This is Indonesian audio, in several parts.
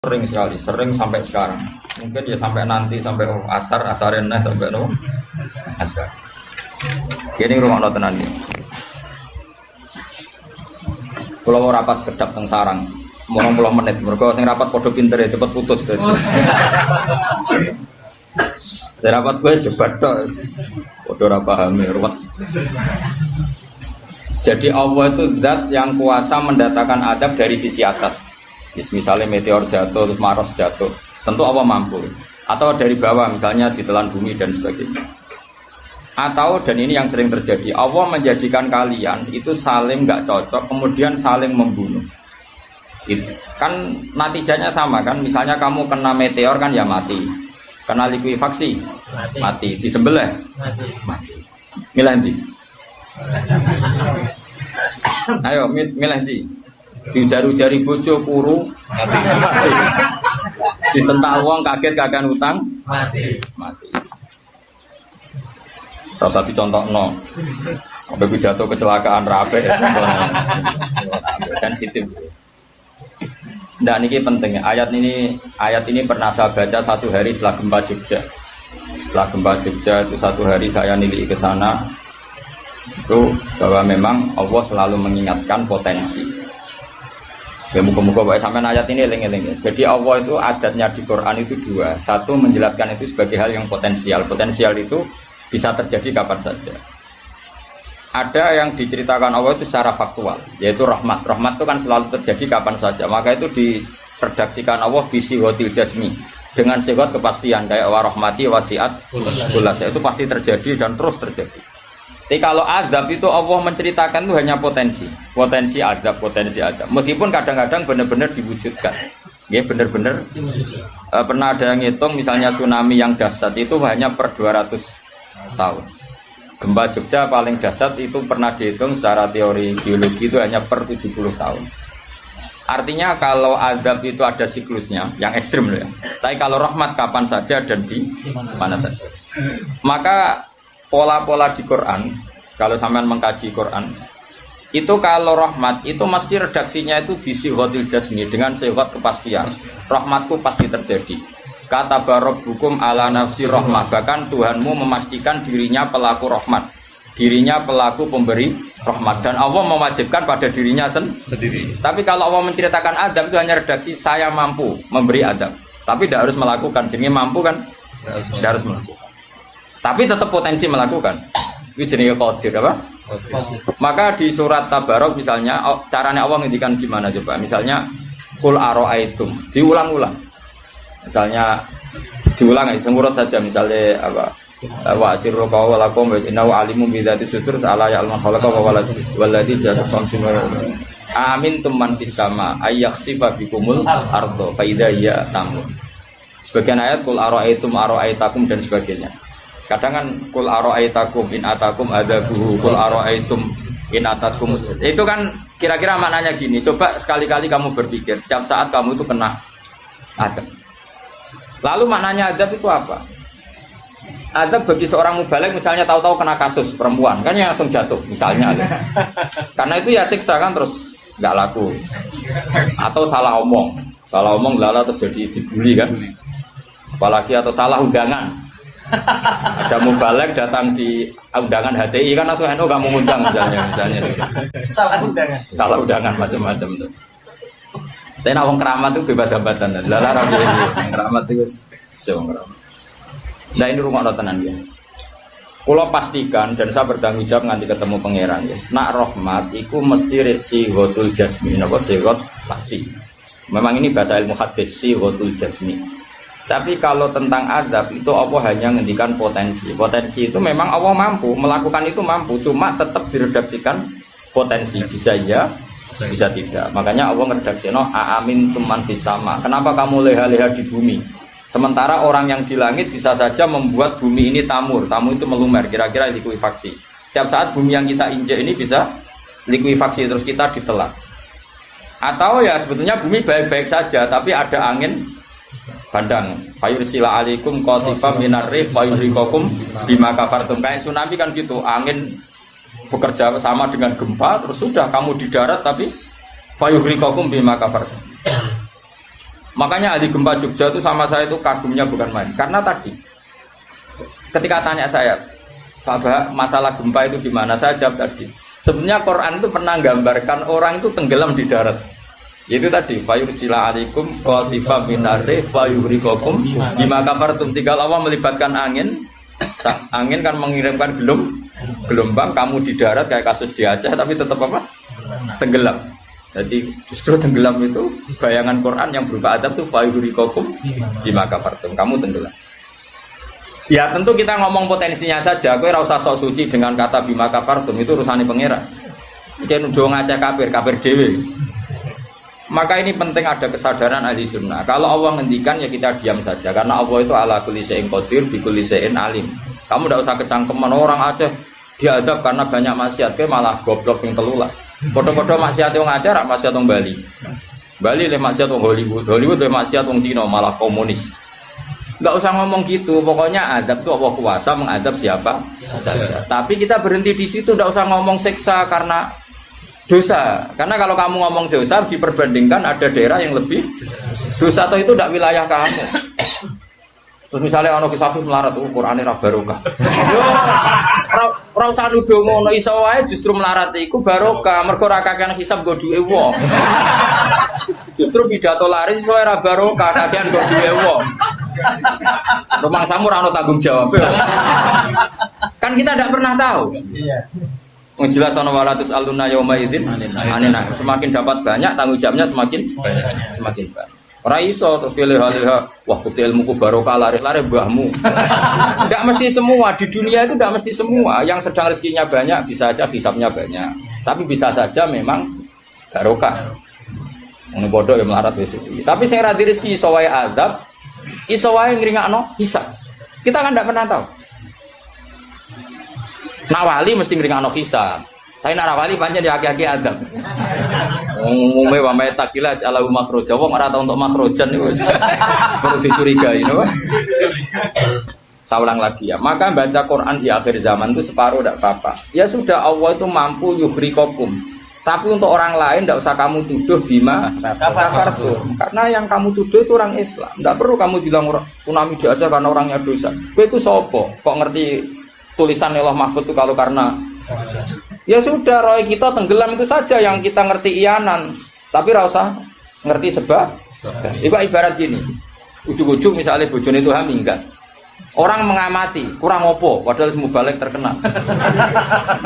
Sering sekali, sering sampai sekarang. Mungkin ya sampai nanti, sampai asarin sampai asar. Gini rumah tenan ini. Kalau mau rapat sekedap teng sarang, mau 20 menit. Mereka sing rapat podo pinter ya cepet putus. Saya rapat gue debat dos, podo rapahami ruwet. Jadi Allah itu zat yang kuasa mendatangkan adab dari sisi atas. Misalnya meteor jatuh, terus Mars jatuh, tentu Allah mampu. Atau dari bawah, misalnya ditelan bumi dan sebagainya. Atau, dan ini yang sering terjadi, Allah menjadikan kalian itu saling nggak cocok, kemudian saling membunuh. Itu. Kan natijanya sama kan, misalnya kamu kena meteor kan ya mati, kena likuifaksi mati. Disembelih mati. Milih ndi? Ayo milih ndi? Diujar-ujari bojo kuru mati. Disentak wong kaget kakean utang mati. Rasa dicontohno. Sampai pidato kecelakaan rape sensitif. Nah ini penting. Ayat ini pernah saya baca satu hari setelah gempa Jogja. Setelah gempa Jogja itu satu hari saya nilai ke sana. Itu bahwa memang Allah selalu mengingatkan potensi. Ya muka-muka baik sampai ayat ini eling-eling. Jadi Allah itu adatnya di Quran itu dua. Satu menjelaskan itu sebagai hal yang potensial. Potensial itu bisa terjadi kapan saja. Ada yang diceritakan Allah itu secara faktual, yaitu rahmat. Rahmat itu kan selalu terjadi kapan saja. Maka itu diredaksikan Allah bisihotil jasmi dengan sifat kepastian kayak warahmati wasiat kulas. Itu pasti terjadi dan terus terjadi. Tapi kalau azab itu Allah menceritakan itu hanya potensi azab. Meskipun kadang-kadang benar-benar diwujudkan. Ya benar-benar. Pernah ada yang ngitung misalnya tsunami yang dahsyat itu hanya per 200 tahun. Gempa Jogja paling dahsyat itu pernah dihitung secara teori geologi itu hanya per 70 tahun. Artinya kalau azab itu ada siklusnya yang ekstrim loh ya. Tapi kalau rahmat kapan saja dan di mana saja. Maka pola-pola di Quran, kalau sampean mengkaji Quran, itu kalau rahmat itu mesti redaksinya itu bisihotil jasmi dengan sifat kepastian. Rahmatku pasti terjadi. Kata barabbukum ala nafsi rahmah, bahkan Tuhanmu memastikan dirinya pelaku rahmat, dirinya pelaku pemberi rahmat, dan Allah mewajibkan pada dirinya sendiri. Tapi kalau Allah menceritakan adab itu hanya redaksi saya mampu memberi adab, tapi tidak harus melakukan. Jadi mampu kan tidak harus melakukan. Tapi tetap potensi melakukan. Itu jenis qadir apa? Maka di surat Tabarok misalnya caranya Allah ngendikan gimana coba? Misalnya qul ara'aitum, diulang-ulang. Misalnya diulang semurut saja misalnya apa? Wa sirru qawlakum wa innahu alimun bi dzati sudur ala ya'lamu khalaqa wa walladzi ja'ala samsum amin tumman fis sama ayakhsifa bikumul ardo fa idza hiya tamur. Sebagian ayat qul ara'aitakum dan sebagainya. Kadang kan kul ara'aitakum in atakum adzabuhu kul ara'aitum in atakum. Itu kan kira-kira maknanya gini. Coba sekali-kali kamu berpikir setiap saat kamu itu kena adab. Lalu maknanya adab itu apa? Adab bagi seorang mubaligh misalnya tahu-tahu kena kasus perempuan kan yang langsung jatuh misalnya. Karena itu ya siksa kan terus nggak laku. Atau salah omong lala terus jadi dibully kan. Apalagi atau salah undangan. Ada mubaligh datang di undangan HTI kan langsung NU gak mau undang misalnya salah undangan macam-macam tuh. Tapi wong keramat itu bebas hambatan lala rabi keramat itu jauh keramat. Nah ini rumah tenan ya. Kalau pastikan dan saya bertanggung jawab nanti ketemu pangeran ya. Nak rahmat itu mesti sihotul jasmi, napa sihot pasti. Memang ini bahasa ilmu hadis sihotul jasmi. Tapi kalau tentang adab itu Allah hanya ngendikan potensi. Potensi itu memang Allah mampu melakukan itu mampu, cuma tetap diredaksikan potensi bisa ya, bisa tidak. Makanya Allah meredaksikan aamin tuman fis sama. Kenapa kamu leha-leha di bumi? Sementara orang yang di langit bisa saja membuat bumi ini tamur itu melumer, kira-kira likuifaksi. Setiap saat bumi yang kita injak ini bisa likuifaksi terus kita ditelan. Atau ya sebetulnya bumi baik-baik saja, tapi ada angin bandang fayursila alaikum qasifam minar rih fayurikakum bima kafartum. Kayak tsunami kan gitu, angin bekerja sama dengan gempa terus sudah kamu di darat tapi fayurikakum bima kafartum. Makanya ahli gempa Jogja itu sama saya itu kagumnya bukan main. Karena tadi ketika tanya saya, Pak Bah, masalah gempa itu gimana? Saya jawab tadi. Sebenarnya Quran itu pernah gambarkan orang itu tenggelam di darat. Itu tadi fayursila alaikum qasifam minarri fayuhrikokum bima kafartum. Tinggal Allah melibatkan angin. Angin kan mengirimkan gelombang, kamu di darat kayak kasus di Aceh tapi tetap apa? Tenggelam. Jadi justru tenggelam itu bayangan Quran yang berupa adab itu fayuhrikokum bima kafartum. Kamu tenggelam. Ya tentu kita ngomong potensinya saja. Kowe ora usah sok suci dengan kata bima kafartum, itu urusannya pangeran. Kita nuduh ngajak kafir dhewe. Maka ini penting ada kesadaran ahli sunnah. Kalau Allah ngendikan ya kita diam saja. Karena Allah itu ala kulli syai'in qadir bi kulli syai'in alim. Kamu tidak usah kecangkeman orang Aceh diadab karena banyak maksiat, kowe malah goblok yang telulas. Podo-podo maksiat wong Aceh rak maksiat wong Bali. Bali le maksiat wong Hollywood, Hollywood le maksiat wong Cina malah komunis. Enggak usah ngomong gitu. Pokoknya adab itu Allah kuasa mengadab siapa saja. Tapi kita berhenti di situ, enggak usah ngomong siksa karena dosa. Karena kalau kamu ngomong dosa diperbandingkan ada daerah yang lebih dosa atau itu tidak wilayah kamu. Terus misalnya ono kisafih melarat, Qur'ane ra barokah. Yo ora usah nuduh ngono, iso wae justru melarat iku barokah, mergo ora kakean hisab go duwe wong. Justru pidato laris iso ora barokah, kakean go duwe wong. Rumah samu ora ono tanggung jawab. Kan kita tidak pernah tahu. Iya. Jelas ana walatus aluna yauma idzin anina. Semakin dapat banyak tanggung jawabnya semakin banyak. Ora iso terus pilih-pilih wah bukti ilmuku barokah lari-lari mbahmu. Enggak mesti semua di dunia itu enggak mesti semua. Yang sedang rezekinya banyak bisa aja hisabnya banyak. Tapi bisa saja memang barokah. Ngono bodoh ya melarat wis iki. Tapi sing ra di rezeki iso wae azab, iso wae ngringakno hisab. Kita kan enggak pernah tahu. Nak wali mesti ngringakno hisab. Tapi nak wali pancen ya aki-aki adab. Umume wa may takila alahu makhraja. Wong ora tau untuk makhrajan niku wis perlu dicurigai, no? Saya ulang lagi ya. Maka baca Quran di akhir zaman itu separuh tidak apa-apa. Ya sudah, Allah itu mampu yuhrikokum. Tapi untuk orang lain tidak usah kamu tuduh bima kafartum. Karena yang kamu tuduh itu orang Islam. Tidak perlu kamu bilang tsunami aja karena orangnya dosa. Kowe itu sopo? Kok ngerti tulisan Allah Mahfud itu kalau karena ya sudah, roy kita tenggelam itu saja yang kita ngerti iyanan, tapi rasa ngerti sebab. Ibarat gini, ujung-ujung misalnya bojone itu haminggat, orang mengamati kurang opo, padahal semua balik terkenal.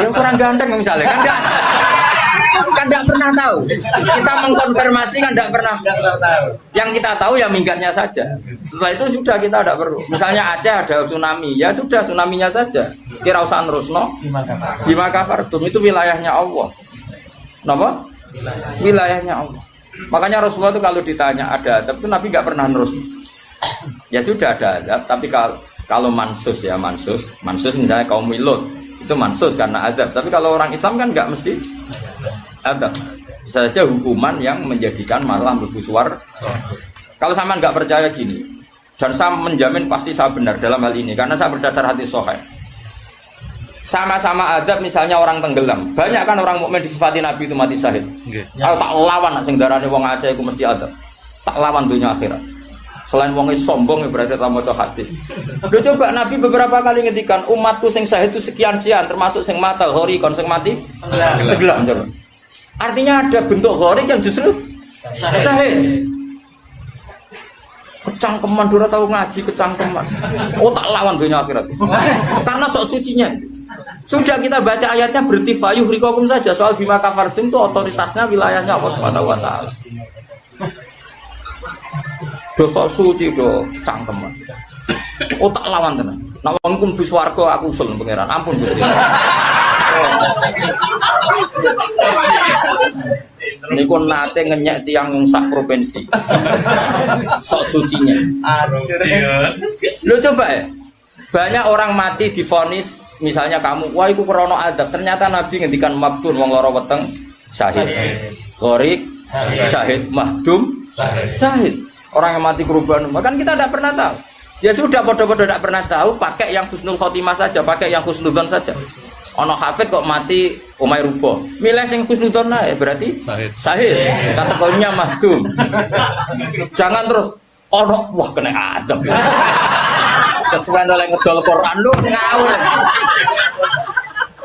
Ya kurang ganteng misalnya, kan enggak pernah tahu. Kita mengkonfirmasi kan enggak pernah tahu. Yang kita tahu ya minggatnya saja. Setelah itu sudah kita tidak perlu. Misalnya Aceh ada tsunami, ya sudah tsunaminya saja. Kira usah nerusno. Bima kafartum itu wilayahnya Allah. Napa? Wilayahnya Allah. Makanya Rasulullah itu kalau ditanya ada adab itu Nabi enggak pernah nerus. Ya sudah ada adab, tapi kalau mansus ya mansus misalnya kaum Lut itu mansus karena adab. Tapi kalau orang Islam kan enggak mesti adab. Bisa saja hukuman yang menjadikan malah mlebu swarga. Kalau sama nggak percaya gini, dan saya menjamin pasti saya benar dalam hal ini karena saya berdasar hadis sahih. Sama-sama adab, misalnya orang tenggelam, banyak kan orang mukmin disifati Nabi itu mati syahid. Kalau tak lawan nak sing darane wong Aceh iku mesti adab. Tak lawan dunia akhirat. Selain wong sombong berarti tak maca hadis. Lho coba Nabi beberapa kali ngendikan umatku sing syahid itu sekian-sekian termasuk sing mata hori kon sing mati tenggelam coba. Artinya ada bentuk gharik yang justru syahid. Kecangkeman dora tahu ngaji kecangkeman. Oh tak lawan dunia akhirat. Karena sok sucinya. Sudah kita baca ayatnya berhenti fayuh rikokum saja. Soal bima kafartum itu otoritasnya wilayahnya Allah Subhanahu wa taala. Do sok suci do cangkeman. Oh tak lawan tenan. Nek wong ku mlebu swarga aku usul pangeran. Ampun Gusti. Niku nate ngenyek tiang sak provinsi. Sok sucinya. Lo coba ya. Banyak orang mati divonis misalnya kamu, wah iku krana adab. Ternyata Nabi ngendikan maktun wong lara weteng syahid. Gharik syahid, mahdum syahid. Orang yang mati korban, kan kita tidak pernah tahu. Ya sudah, bodoh-bodoh tidak pernah tahu, pakai yang husnul khotimah saja, pakai yang husnudzon saja. Ono hafid kok mati omai rupa. Milih sing husnudzon ae berarti sahih. Kategorinya mahdum. Jangan terus ono wah kena azab. Kesuwen oleh ngedol Quran lu ngawur.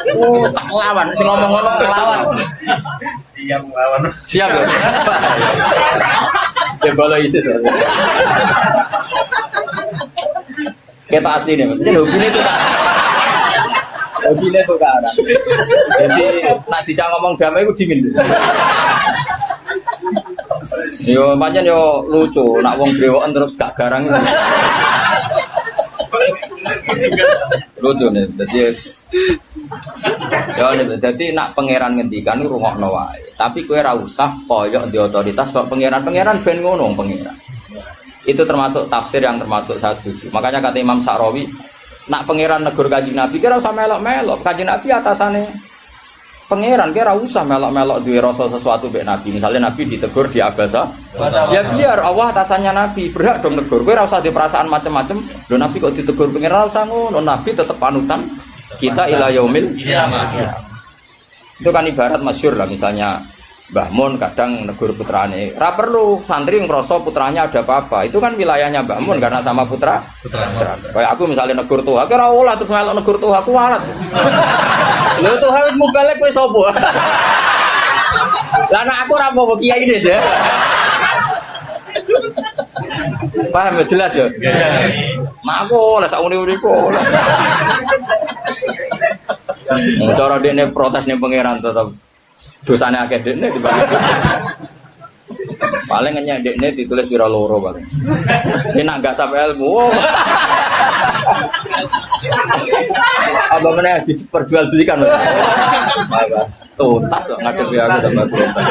Oh, tak lawan sing ngomong ngono lawan. Siap lawan. Siap ya. Debolo ISIS. Kita asli nih, maksudnya hobinya itu kan. Hobinya itu kan. Jadi nak dijak ngomong damai itu dingin. Yo pancen yo lucu, nak wong brewoken terus gak garang. Lucu nih, jadi nak pangeran ngendikan rungokno wae. Tapi kowe ora usah koyok di otoritas kok pangeran ben ngono pangeran. Itu termasuk tafsir yang termasuk saya setuju. Makanya kata Imam Sa'rawi, nak pangeran negur Kanjeng Nabi kira usah melok-melok. Kanjeng Nabi atasane pangeran kira usah melok-melok duwe rasa sesuatu mbek Nabi. Misalnya Nabi ditegur di Abasa, ya biar Allah atasannya Nabi, berhak dong negur. Kowe ora usah di perasaan macam-macam. Lho Nabi kok ditegur pangeran usah ngono. Nabi tetap panutan kita ila yaumil kiamah. Itu kan ibarat masyhur lah, misalnya Mbah Mun kadang negur putrane. Ora perlu santri ngrasa putranya ada apa-apa. Itu kan wilayahnya Mbah Mun karena sama putra. Kayak aku misalnya negur tuh, aku ora olah terus melok negur tuh aku walat. Lho tuh harus mubalek kowe sapa? Lah nek aku ora apa kiai ini aja. Paham ya jelas ya? Mak aku lah sak uni-uniku. Cara dene protes ning pangeran tetep dosane akeh dekne dibanding. Paling ngenyek dekne ditulis pira loro paling. Ini nak gak sampai ilmu. Apa meneh diperjualbelikan. Bagus. Tuntas kok ngadepi aku sama dosa.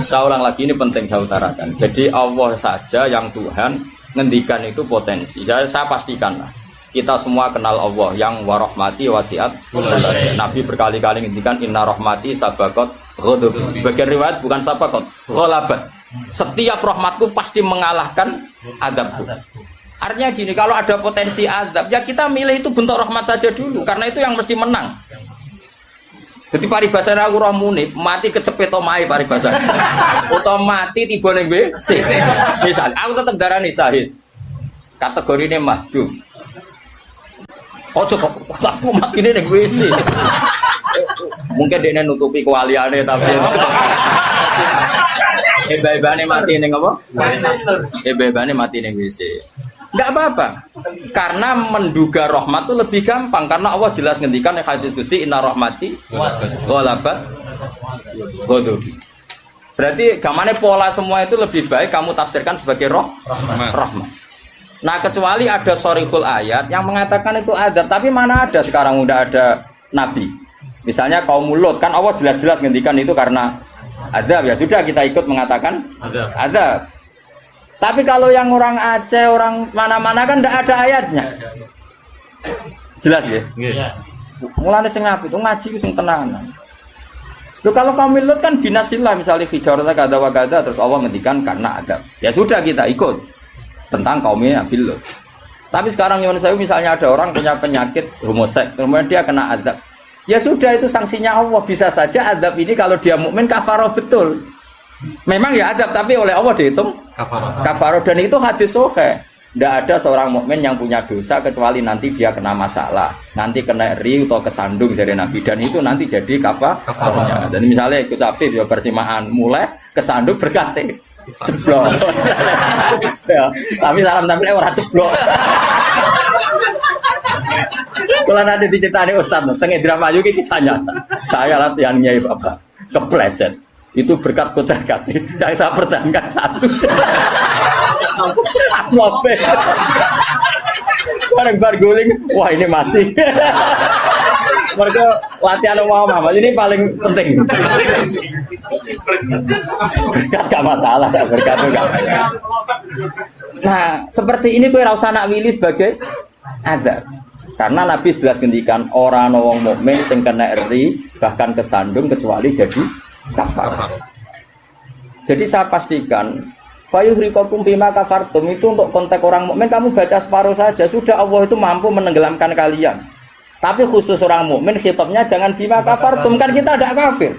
Saya ulang lagi ini penting saya utarakan. Jadi Allah saja yang Tuhan ngendikan itu potensi. Saya pastikan lah. Kita semua kenal Allah yang warahmati wasiat. Nabi berkali-kali ngendikan inna rahmati sabaqat ghadabi. Sebagian riwayat bukan sabaqat, ghalabat. Setiap rahmatku pasti mengalahkan azabku. Artinya gini, kalau ada potensi azab, ya kita milih itu bentuk rahmat saja dulu karena itu yang mesti menang. Jadi paribasane aku roh munib, mati kecepet omahe paribasane. Utawa mati tiba ning WC. Misal aku tetap darani syahid. Kategorine mahdum. Ojo kok aku matine ning WC. Mungkin dia nutupi kewaliane tapi ebane mati ning apa? Ebane mati ning WC. Enggak apa-apa. Karena menduga rahmat itu lebih gampang karena Allah jelas ngendikan ning hadis qudsi inna rahmati ghalabat ghadabi. Berarti gamane pola semua itu lebih baik kamu tafsirkan sebagai rahmat. Nah kecuali ada sorihul ayat yang mengatakan itu adab, tapi mana ada sekarang udah ada nabi. Misalnya kaum Lut kan Allah jelas-jelas ngendikan itu karena adab, ya sudah kita ikut mengatakan adab. Tapi kalau yang orang Aceh, orang mana-mana kan tidak ada ayatnya. Jelas ya? Mulane sing apik itu ngaji ku sing tenanan. Loh kalau kaum Lut kan binasillah misalnya hijarata kada wa kada terus Allah ngendikan karena adab. Ya sudah kita ikut tentang kaumnya Nabi Lut. Tapi sekarang nyuwun sewu misalnya ada orang punya penyakit homoseks, kemudian dia kena azab. Ya sudah itu sanksinya Allah. Bisa saja azab ini kalau dia mukmin kafaroh betul. Memang ya azab tapi oleh Allah dihitung kafaroh dan itu hadis sahih. Tidak ada seorang mukmin yang punya dosa kecuali nanti dia kena masalah, nanti kena ri atau kesandung dari Nabi dan itu nanti jadi kafarohnya. Dan misalnya ikut Safif ya persimaan mulai kesandung berkati. Ceblok. Ya, tapi salam tampil orang ceblok. Kalau nanti diceritani Ustaz, setengah drama juga kisahnya. Saya latihan Nyai Bapak, kepleset. Itu berkat kocak kati. Saya pertahankan satu. Mobil. Bareng bar guling. Wah ini masih. Mereka latihan Mama ini paling penting. Berkat gak masalah, berkat itu gak masalah. Nah, seperti ini kowe ora usah nak wilih sebagai azab. Karena Nabi jelas ngendikan orang wong mukmin sing kena ri bahkan kesandung kecuali jadi kafar. Jadi saya pastikan fayuhriqakum bima kafartum itu untuk konteks orang mukmin kamu baca separuh saja sudah Allah itu mampu menenggelamkan kalian. Tapi khusus orang mukmin khitabnya jangan bima kafartum, kan kita tidak kafir.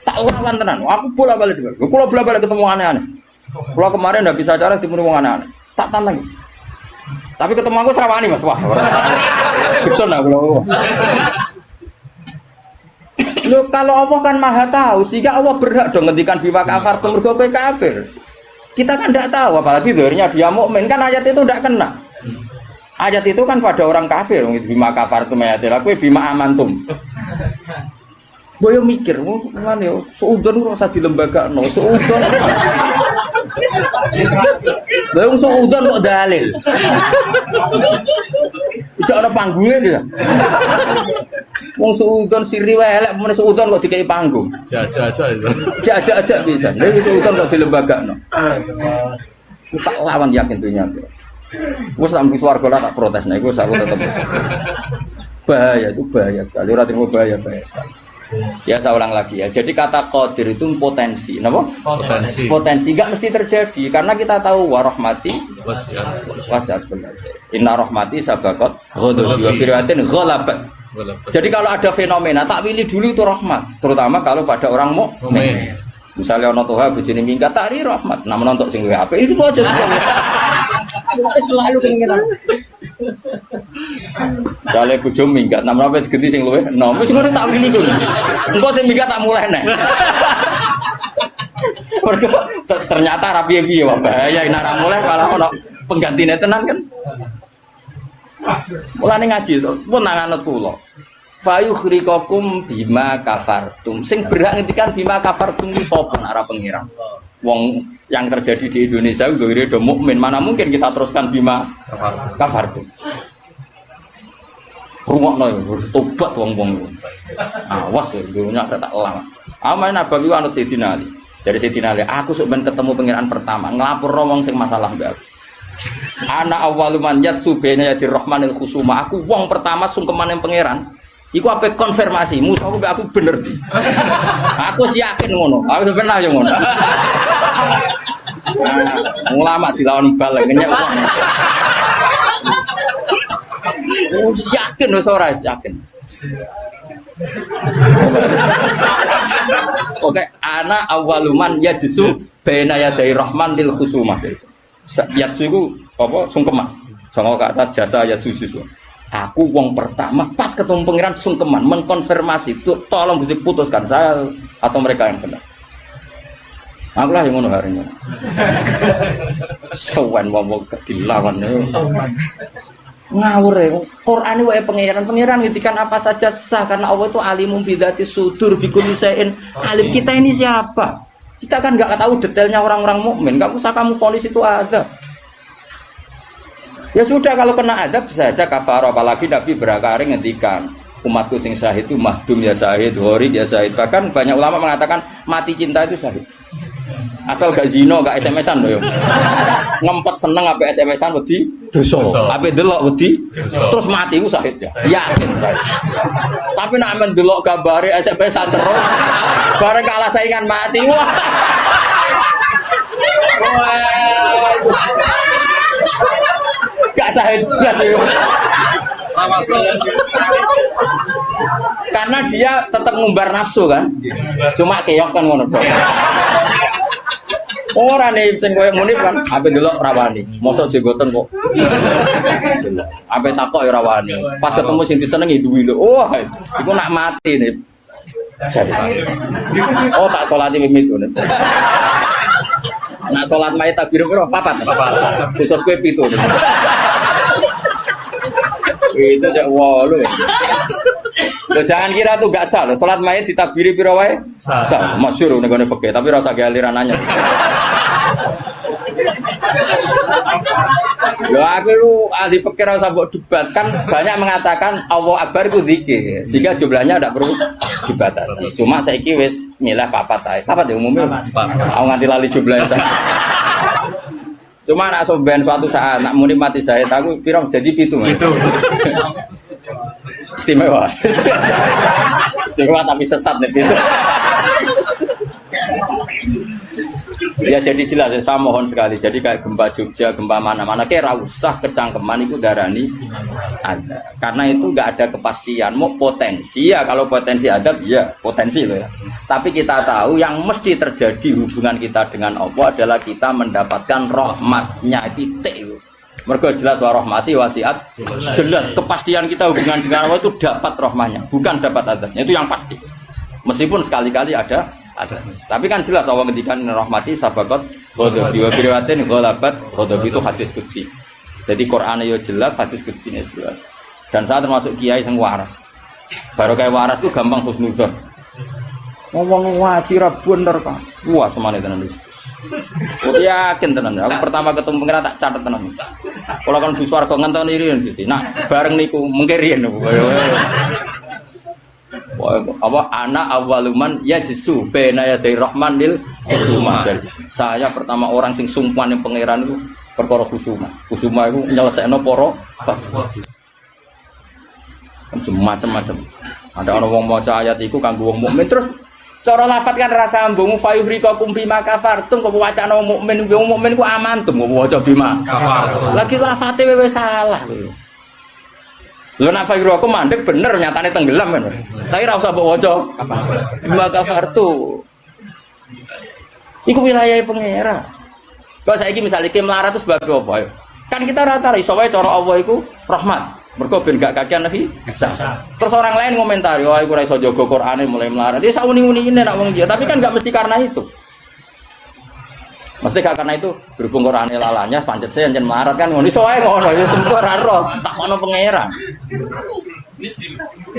Tak lawan tenan. Aku bola-balik juga. Kalau bola-balik ketemu aneh-aneh. Kalau kemarin tidak bisa cara ketemu wong aneh-aneh. Tak tantang. Tapi ketemu aku serawani Mas. Wah. Betul nak kalau. Loh, kalau Allah kan maha tahu, sehingga Allah berhak dong ngendikan bima kafartum mergo kowe kafir. Kita kan tidak tahu, apalagi doanya dia mukmin, kan ayat itu tidak kena. Ayat itu kan pada orang kafir, bima kafartum ayatil kowe bima amantum. Boyo mikir, mana yo seudon ora usah dilembagakno, seudon. Lah wong seudon kok dalil. Ijo ana panggunge dia. Wong seudon siri wae elek men seudon kok dikei panggung. Jajak bisa. Lha seudon kok dilembagakno. Tak lawan yakin dunia. Wes sampe swarga lah tak protes nek iku aku tetep. Bahaya itu bahaya sekali, ora terima bahaya sekali. Ya saya ulang lagi ya. Jadi kata qadir itu potensi, napa? Potensi. Potensi enggak mesti terjadi karena kita tahu warahmati wasiat benar. Inna rahmati sabaqat ghadabi wa firwatin ghalabat. Jadi kalau ada fenomena tak pilih dulu itu rahmat, terutama kalau pada orang mukmin. Misalnya ono toha bojone minggat tak ri rahmat, namun untuk sing luwih apik itu aja. Selalu pengiran. Misalnya bojo minggat, namun apa diganti sing luwih enom, wis ngono tak pilih ku. Engko sing minggat tak mulai nek. Ternyata ra piye-piye wae bahaya nek ra mulai malah ono penggantine tenan kan. Mulane ngaji to, pun nang anut kula. Fayukhrikakum bima kafartum. Sing berhak ngendikan bima kafartum iki sapa nek ora pengira. Wong yang terjadi di Indonesia udah mukmin, mana mungkin kita teruskan bima kafartum. Rungokno yo tobat wong-wong. Awas ya dunya saya tak lama. Aman Nabawi anut Sayyidina Ali. Jadi Sayyidina Ali, aku sok ben ketemu pangeran pertama, nglapor wong sing masalah mbak. Ana awwaluman yatsu baina yadir rahmanil khusuma. Aku wong pertama sungkeman yang pangeran. Iku apa konfirmasi, musuhku aku bener di. Aku yakin ngono, aku sebenarnya yo ngono. Ulama dilawan balik ngenyek. Yakin wis ora yakin. Oke, ana awaluman yajsu baina yaday rahman lil khusumah. Yajsu iku apa sungkeman. Sanga kata jasa yajsu. Aku wong pertama pas ketemu pangeran sungkeman mengkonfirmasi itu tolong Gusti putuskan saya atau mereka yang benar. Aku lah yang ngono hari ini. Sowan wong dilawan ngawur ya. Quran wae pangeran ngitikan apa saja sah karena Allah itu alimum bidzati sudur bikulli syai'in. Alim kita ini siapa? Kita kan enggak tahu detailnya orang-orang mukmin. Enggak usah kamu vonis itu ada. Ya sudah kalau kena adab saja kafaro, apalagi Nabi berakari ngendikan umatku sing syahid itu mahdum ya syahid, horid ya syahid. Bahkan banyak ulama mengatakan mati cinta itu syahid. Asal gak zino, gak SMS-an loh. Ngempet seneng apa SMS-an wedi dosa. Apa delok wedi terus mati ku syahid ya. Yakin. Tapi nek men delok gambare SMS-an terus bareng kalah saingan mati. Wah. Gak syahid blas yo. Sama karena dia tetap ngumbar nafsu kan. Cuma keok kan ngono tok. Ora nih sing koyo Munif kan, ape delok rawani. Mosok jenggoten kok. Ape takok ya rawani. Pas ketemu sing disenengi duwi lho. Wah, iku nak mati nih. Oh, tak salati mimit ngono. Nak salat mayit takbir piro? 4. Khusus kowe 7. Itu cek walu. Loh, jangan kira tuh gak sah loh. Salat mayit ditakbiri piro wae? Sah. Masyhur ning gone fikih, tapi rasa ge aliran anyar. Loh aku ahli fikih rasa mbok debat kan banyak mengatakan Allah Akbar itu zikir. Sehingga jumlahnya tidak perlu dibatasi. Cuma saiki wis milah papat ae. Papat ya umumnya. Aku nganti lali jumlahnya. Cuma nak soben suatu saat nak muni mati saya aku pirang jadi pitu. Istimewa. Istimewa tapi sesat nih itu. Ya jadi jelas ya, saya mohon sekali. Jadi kayak gempa Jogja, gempa mana-mana, kayak usah kecangkeman itu darani ada. Karena itu nggak ada kepastian. Mau potensi ya, kalau potensi ada, ya potensi loh ya. Tapi kita tahu yang mesti terjadi hubungan kita dengan Allah adalah kita mendapatkan rahmatnya titik. Mergo jelas wa rahmati wasiat. Jelas kepastian kita hubungan dengan Allah itu dapat rahmatnya, bukan dapat adabnya. Itu yang pasti. Meskipun sekali-kali ada. Tapi kan jelas Allah ngendikan rahmati sabaqat ghadabi wa biriwatin ghalabat ghadabi itu hadis qudsi. Jadi Quran yo jelas, hadis qudsi ini jelas. Dan saya termasuk kiai sing waras. Baru kayak waras itu gampang husnudzon. Ngomong wajib bener Pak. Wah semane tenan wis. Yakin tenan. Aku pertama ketemu pengira tak catet tenan. Kalau kan bus warga ngenteni riyen gitu. Nah, bareng niku mengke riyen. Apa anak awaluman ya jesu bena ya dari rahman lil khusuma. Saya pertama orang sing sumpah yang pangeran itu perkara khusuma. Khusuma itu nyelesaikno para macam-macam. Ada orang wong maca ayat iku kanggo wong mukmin terus cara lafat kan rasa ambung fayuhrikakum bima kafartum kok wacana wong mukmin ku amantum kok waca bima kafartum. Lagi lafate wis salah lho. Lho nak fayru aku mandek bener nyatane tenggelam kan. Tapi ora usah mbok waca. Maka fartu. Iku wilayah pangeran. Kok saiki misale iki melarat terus sebab apa ya? Kan kita rata iso wae cara Allah iku rahmat. Mergo ben gak kakean nabi bisa. Terus orang lain komentari, "Oh, iku ora iso jaga Qur'ane mulai melarat." Ya sauni-unine nek wong iki, tapi kan gak mesti karena itu. Mesti gak karena itu berhubung Qur'ane lalanya pancet saya njen melarat kan ngono iso wae ngono ya semua ora roh tak ono pangeran.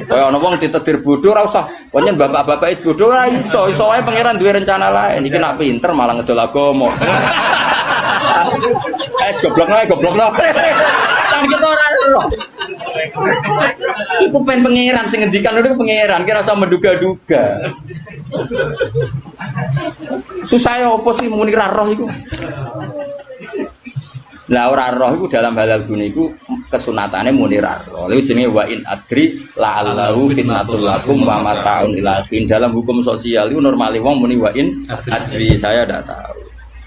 Kaya ono wong ditetir bodho ora usah. Pancen bapak-bapak is bodho ora iso wae pangeran duwe rencana lain. Iki nak pinter malah ngedol agama. Goblok wae. Kan kita ora roh. Iku pen pangeran sing ngendikan itu pangeran kira usah menduga-duga. Susah ya apa sih muni ra roh iku. Lah ora roh iku dalam halal dunia iku kesunatane muni ra roh. Lha jenenge wa in adri la'allahu fitnatul lakum wa mata'un ila fin. Dalam hukum sosial iku normale wong muni wa in adri saya ndak tahu.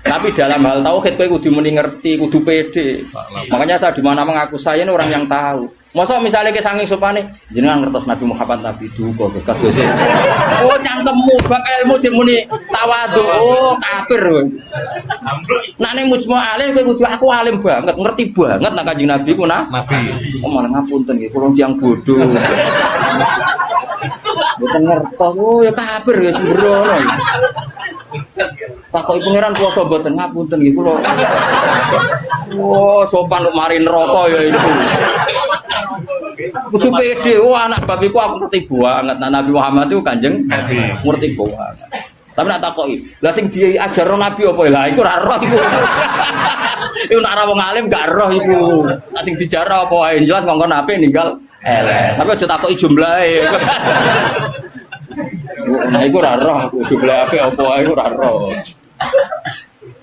Tapi dalam hal tauhid kowe kudu muni ngerti, kudu pede. Makanya saya di mana mengaku saya ini orang yang tahu. Masa misalnya ke sanging sopane jenengan ngertos Nabi Muhammad Nabi duka kados. Oh cangkemmu bab ilmu dimuni tawadhu. Oh kafir kowe. Nek ning mujma alim kowe kudu aku alim banget, ngerti banget nek Kanjeng Nabi ku Nabi. Oh malah ngapunten nggih kula tiyang bodho. Mboten ngertos. Oh ya kafir ya sembrono. Takoki pangeran kuwasa mboten ngapunten nggih kula. Oh sopan kok mari neraka ya itu. Kudu pede, anak babiku aku ngerti banget. Nah, Nabi Muhammad itu Kanjeng Nabi ngerti banget. Tapi nak takoki, lah sing diajarno Nabi apa lah iku ora roh iku. Iku nak ora wong alim gak roh iku. Lah sing dijarah apa wae jelas ngongkon Nabi ninggal elek. Tapi aja takoki jumlahe. Nah iku ora roh jumlahe apa wae iku ora roh.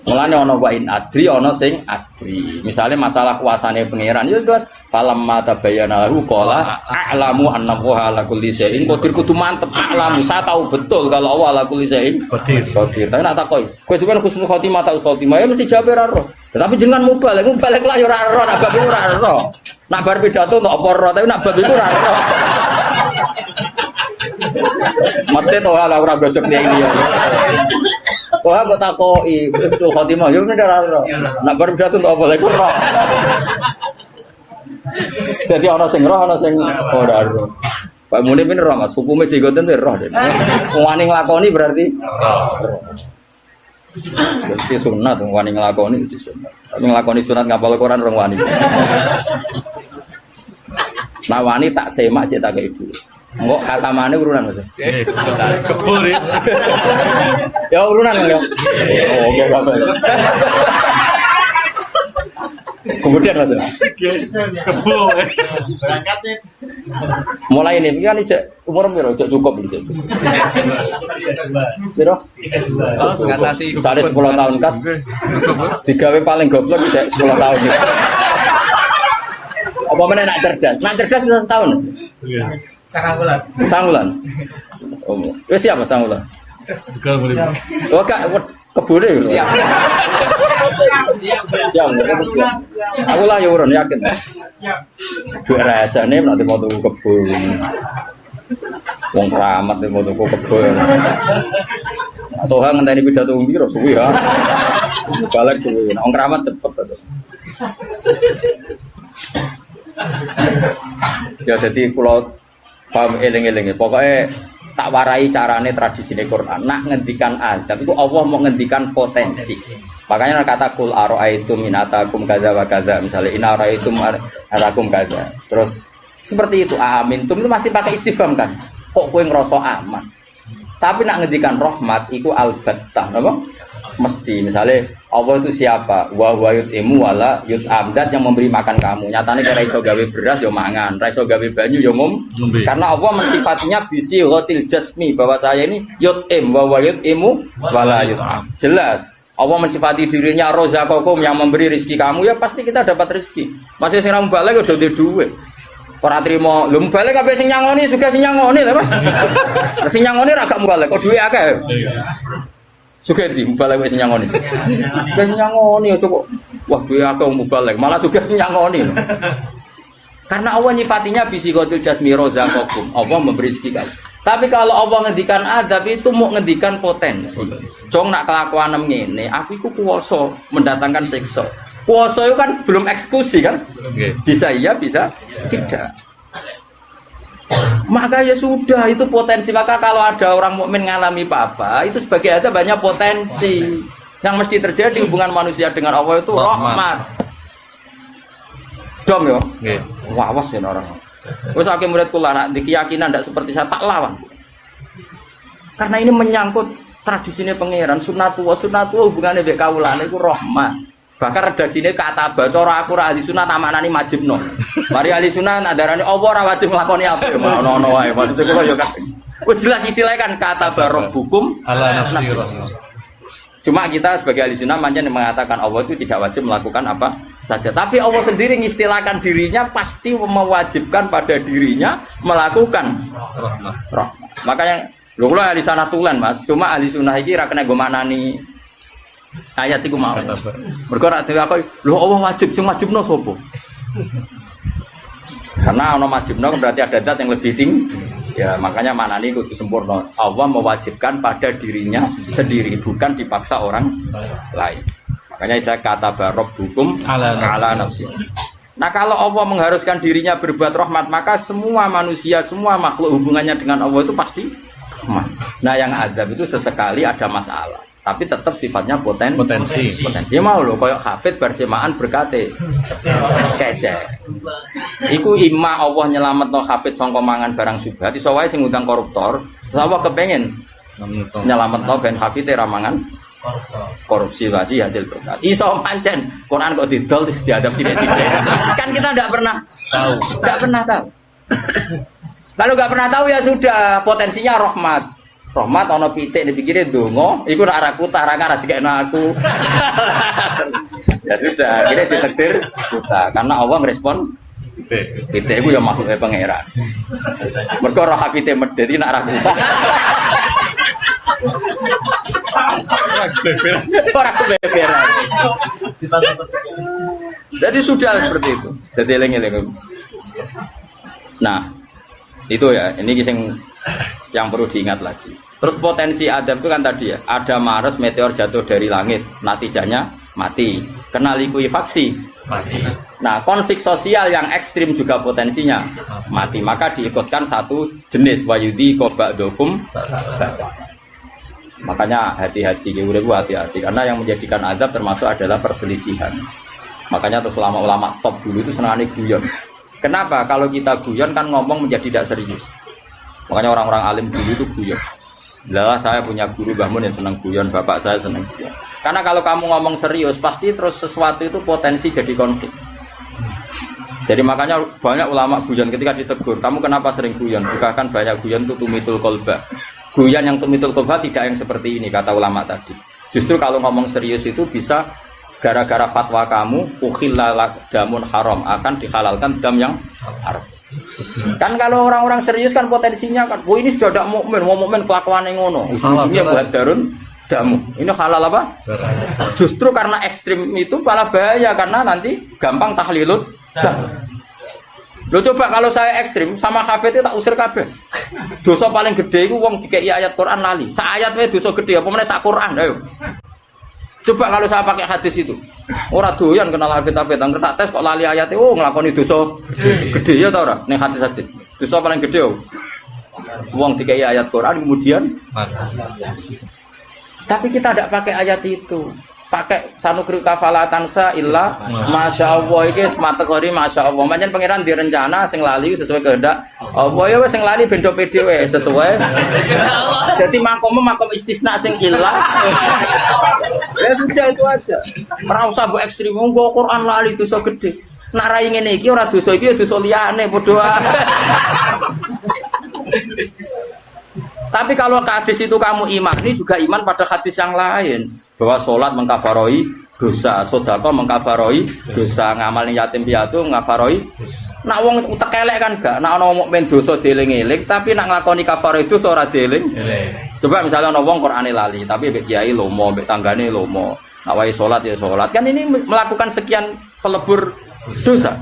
Mulane ana wa in adri ana sing adri. Misale masalah kuasane pangeran ya jelas falam mata bayana lahu qala a'lamu annahu ala kulli syai'in qadir kudu mantep a'lamu saya tahu betul kalau Allah ala kulli syai'in qadir. Tapi nak takoki kowe sampeyan husnul khotimah ta khotimah ya mesti jawab ora roh. Tapi jenengan mubalek lah ya ora roh, nak bab iku ora roh. Nak bar pidato untuk apa roh, tapi nak bab iku ora roh. Mesti to ala ora gojok ini ya. Wah, buat aku itu khotimah, ya bener roh. Nak baru pidato untuk apa lagi roh. Jadi ana sing roh, ana sing ora roh. Pak Muni bener roh Mas, hukume jigoten roh. Wani nglakoni berarti roh. Jadi sunat wani nglakoni itu sunat. Tapi nglakoni sunat ngapal Quran rong wani. Nah wani tak semak cek tak kei dulu. Engko katamane urunan Mas. Kebur. Ya urunan ya. Oke, Bapak. Kemudian Mas. Kebur. Berangkatnya. Mulai ini kan umur piro cukup iki. Piro? Oh, ngatasi 10 tahun kas. Cukup. Digawe paling goblok iki 10 tahun. Apa meneh nak cerdas? Nak cerdas 1 tahun. Iya. Sangulan. Oh, wis siapa sangulan? Tegal mulai. Oh, Kebune lho. Siap. Siap. Aku lah ya urun yakin. Duwe rajane nanti mau tuku kebun. Wong keramat mau tuku kebun. Atau ngenteni pidato piro suwi ya. Balik suwi. Wong keramat cepet to. Ya jadi kula paham eling-eling pokoknya tak warai carane tradisi Quran. Nak ngendikan azab itu Allah mau ngendikan potensi. Makanya kata kul ara'aitum min atakum kadza wa kadza misalnya in ara'aitum arakum kadza. Terus seperti itu amin tum itu masih pakai istifham kan. Kok kowe ngrasa aman. Tapi nak ngendikan rahmat iku albattah napa? Mesti misalnya Allah itu siapa? Wa huwa yut'imu wala yut'am, zat yang memberi makan kamu. Nyatane kira iso gawe beras ya mangan, ra iso gawe banyu ya ngombe. Karena Allah mensifatinya bisi ghatil jasmi bahwa saya ini yut'im wa huwa yut'imu wala yut'am. Jelas Allah mensifati dirinya rozaqakum yang memberi rezeki kamu ya pasti kita dapat rezeki. Masih sing ra balik udah duwe. Ora trimo, lho balik kabeh sing nyangoni juga sing nyangoni lho Mas. Sing nyangoni ra gak balik, kok duwe akeh. Juga di mubalek wis nyangoni. Wis nyangoni coba. Wah, duwe akeh mubalek, malah juga nyangoni. Karena Allah nyifatinya bisikhatul jasmi rozaqakum. Allah memberi rezeki kan. Tapi kalau Allah ngendikan adab itu mau ngendikan potensi. Jong nak kelakuan ngene, aku iku kuwasa mendatangkan siksa. Kuwasa itu kan belum eksekusi kan? Bisa iya, bisa tidak. Maka ya sudah itu potensi. Maka kalau ada orang mukmin ngalami apa itu sebagai ada banyak potensi yang mesti terjadi hubungan manusia dengan Allah itu rahmat. Dom yo. Nggih. Wawas ya orang. Wis akeh murid kula nak di keyakinan ndak seperti saya tak lawan. Karena ini menyangkut tradisine pangeran sunatullah hubungane mbek kawulane iku rahmat. Bahkan redaksine kata cara aku ra ahli sunah tamaknani majibno. Mari ahli sunah adarane apa ora wajib nglakoni apa ya ono wae. Maksudnya kula yo kan. Wis jelas istilahnya kan kata barabbukum ala nafsi. Cuma kita sebagai ahli sunnah manjen mengatakan Allah itu tidak wajib melakukan apa saja. Tapi Allah sendiri mengistilahkan dirinya pasti mewajibkan pada dirinya melakukan rahmat. Makanya lho kula ahli sana tulen Mas. Cuma ahli sunnah iki ra kena go maknani ayat iku mau. Mergo rak dhewe aku lho Allah wajib sing wajibno sapa? Karena ana wajibno berarti ada zat yang lebih tinggi. Ya makanya maknanya kudu sempurna. Allah mewajibkan pada dirinya sendiri, bukan dipaksa orang lain. Makanya saya kata barabbukum ala nafsi. Nah kalau Allah mengharuskan dirinya berbuat rahmat, maka semua manusia, semua makhluk hubungannya dengan Allah itu pasti rahmat. Nah yang azab itu sesekali ada masalah, tapi tetap sifatnya potensi mau loh, kayak hafid bersemaan berkate kece. Iku imma Allah nyelametno hafid sangka mangan barang subhat, iso wae sing ngundang koruptor, terus Allah kepengen nyelametno ben hafid ra mangan korupsi berarti hasil berkat. Iso pancen Quran kok didol terus diadab sithik-sithik. Kan kita enggak pernah tahu. Kalau enggak pernah tahu ya sudah, potensinya rahmat. Rahmat ana pitik dipikire donga, iku rak ra kutah ra ngara dikekno aku. Ya sudah, akhirnya ditakdir buta karena Allah ngerespon pitik iku ya makhluk pangeran. Mergo roh hafite medhit iki nak ra kutah. Ora kebeberan. Jadi sudah seperti itu. Jadi eling-eling. Nah, itu ya, ini yang perlu diingat lagi. Terus potensi adab itu kan tadi ya, ada Mars meteor jatuh dari langit, natijanya mati. Kena likuifaksi, mati. Nah, konflik sosial yang ekstrim juga potensinya mati. Maka diikutkan satu jenis wayudi kobakdokum. Makanya hati-hati, hati-hati karena yang menjadikan adab termasuk adalah perselisihan. Makanya terus ulama-ulama top dulu itu senangane guyon. Kenapa? Kalau kita guyon kan ngomong menjadi tidak serius. Makanya orang-orang alim dulu itu guyon. Lah saya punya guru Mbah Mun yang senang guyon, bapak saya senang guyon. Karena kalau kamu ngomong serius pasti terus sesuatu itu potensi jadi konflik. Jadi makanya banyak ulama guyon ketika ditegur, kamu kenapa sering guyon? Bukan banyak guyon itu tumitul kolba. Guyon yang tumitul kolba tidak yang seperti ini kata ulama tadi. Justru kalau ngomong serius itu bisa gara-gara fatwa kamu ukhillalak damun haram, akan dihalalkan dam yang haram. Kan kalau orang-orang serius kan potensinya kan, ini sudah tidak mukmin, mau mukmin kelakuan yang ngono. Ujungnya buat darun damu. Ini halal apa? Justru karena ekstrim itu malah bahaya karena nanti gampang tahlilut. Lo coba kalau saya ekstrim sama hafid itu tak usir kabeh. Dosa paling gede itu wong dikei ayat Quran lali. Sa ayat wae dosa gede apa meneh sak Quran ayo. Coba kalau saya pakai hadis itu. Ora doyan kenal hafid-hafid, nang tak tes kok lali ayat itu nglakoni dosa gede ya ta ora? Ning hadis-hadis. Dosa paling gede yo. Wong dikei ayat Quran kemudian tapi kita tidak pakai ayat itu. Pakai sanukri kafalatansa illa masya Allah iki kategori masya Allah. Pancen pangeran direncana sing lali sesuai kehendak Allah ya wis sing lali bendo pede wis sesuai. Jadi makom istisna sing illa. Ya sudah itu aja. Ora usah mbok ekstrem nggo Quran lali dosa gede. Nak rai ngene iki ora dosa iki ya dosa liyane padha ae. Tapi kalau ke hadis itu kamu imani juga iman pada hadis yang lain bahwa sholat mengkafaroi dosa, sedekah mengkafaroi dosa, ngamalin yatim piatu mengkafaroi. Nak wong utek elek kan gak, nak ana mukmin dosa dieling-eling tapi nak nglakoni kafaroi dosa ora dieling. Coba misalnya ana wong Qur'ane lali tapi mbek kiai lomo, mbek tanggane lomo. Nak wae sholat ya sholat. Kan ini melakukan sekian pelebur dosa.